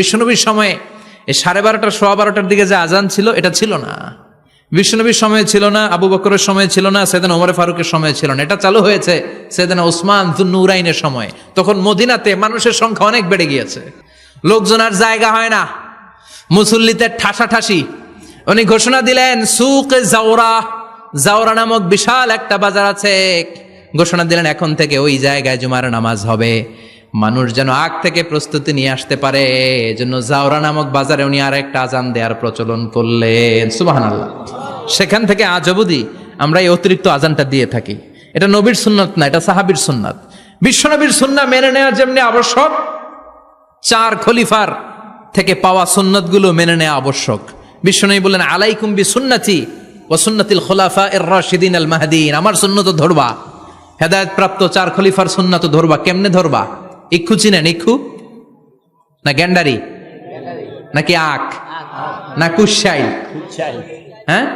বিশ্বনবীর সময়ে এই 12:30 12:15 দিকে যে আজান ছিল এটা ছিল না। বিশ্বনবীর সময় ছিল না, আবু বকরের সময় ছিল না, সাইয়েদনা ওমর ফারুকের সময় ছিল না। এটা চালু হয়েছে সাইয়েদনা উসমান যুন্নুরাইনের সময়। তখন মদিনাতে মানুষের সংখ্যা অনেক বেড়ে গিয়েছে, লোকজন আর জায়গা হয় না, মুসল্লিতে ঠাসাঠাসি। উনি ঘোষণা দিলেন সুক জাওরা, জাওরা নামক বিশাল একটা বাজার আছে, ঘোষণা দিলেন এখন থেকে ওই জায়গায় জুমার নামাজ হবে। মানুষ যেন আগ থেকে প্রস্তুতি নিয়ে আসতে পারে, এজন্য জাওরা নামক বাজারে উনি আর একটা আজান দেওয়ার প্রচলন করলেন। সুবহানাল্লাহ। সেখান থেকে আজ অবধি আমরা এই অতিরিক্ত আজানটা দিয়ে থাকি। এটা নবীর সুন্নাত না, এটা সাহাবীর সুন্নাত। বিশ্বনবীর সুন্নাহ মেনে নেওয়া যেমনি আবশ্যক, 4 খলিফার থেকে পাওয়া সুন্নাতগুলো মেনে নেওয়া আবশ্যক। বিশ্বনবী বললেন আলাইকুম বিসুন্নতি ওয়া সুন্নাতিল খুলাফায়ে রাশিদিন আল মাহদিয়িন, আমার সুন্নাত ধরবা, হেদায়েত প্রাপ্ত 4 খলিফার সুন্নাত ধরবা। কেমনে ধরবা? ইক্ষু চিনেন? ইক্ষু না গ্যান্ডারি নাকি আখ না কুশাই? হ্যাঁ,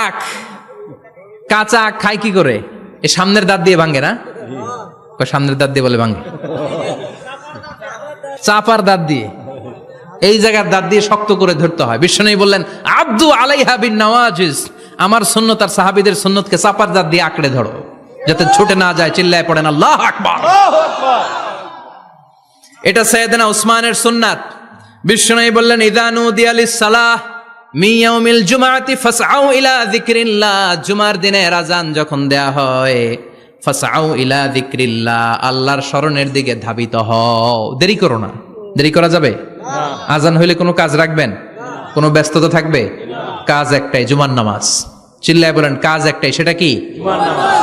আখ। কাঁচা আখ খায় কি করে? এ সামনের দাঁত দিয়ে ভাঙে না? সামনের দাঁত দিয়ে বলে ভাঙে, চাপার দাঁত দিয়ে, এই জায়গার দাঁত দিয়ে শক্ত করে ধরতে হয়। বিশ্বনবী বললেন আব্দু আলাইহা বিন নওয়াজিজ, আমার সুন্নত আর সাহাবীদের সুন্নতকে চাপার দাঁত দিয়ে আঁকড়ে ধরো, যাতে ছুটে না যায়। চিল্লায় পড়েন আল্লাহু আকবার। এটা সাইয়েদনা উসমানের সুন্নাত। বিশ্বনবী বললেন ইযা নুদিয়া লিস-সালাহ মিন ইয়াউমিল জুমআতি ফাসআউ ইলা যিকরিল্লাহ, জুমার দিনের আযান যখন দেয়া হয় ফাসআউ ইলা যিকরিল্লাহ, আল্লাহর স্মরণের দিকে ধাবিত হও। দেরি করো না। দেরি করা যাবে? আজান হইলে কোনো কাজ রাখবেন? কোনো ব্যস্ততা থাকবে? কাজ একটাই, জুমার নামাজ। চিল্লায় বলেন কাজ একটাই, সেটা কি? জুমার নামাজ।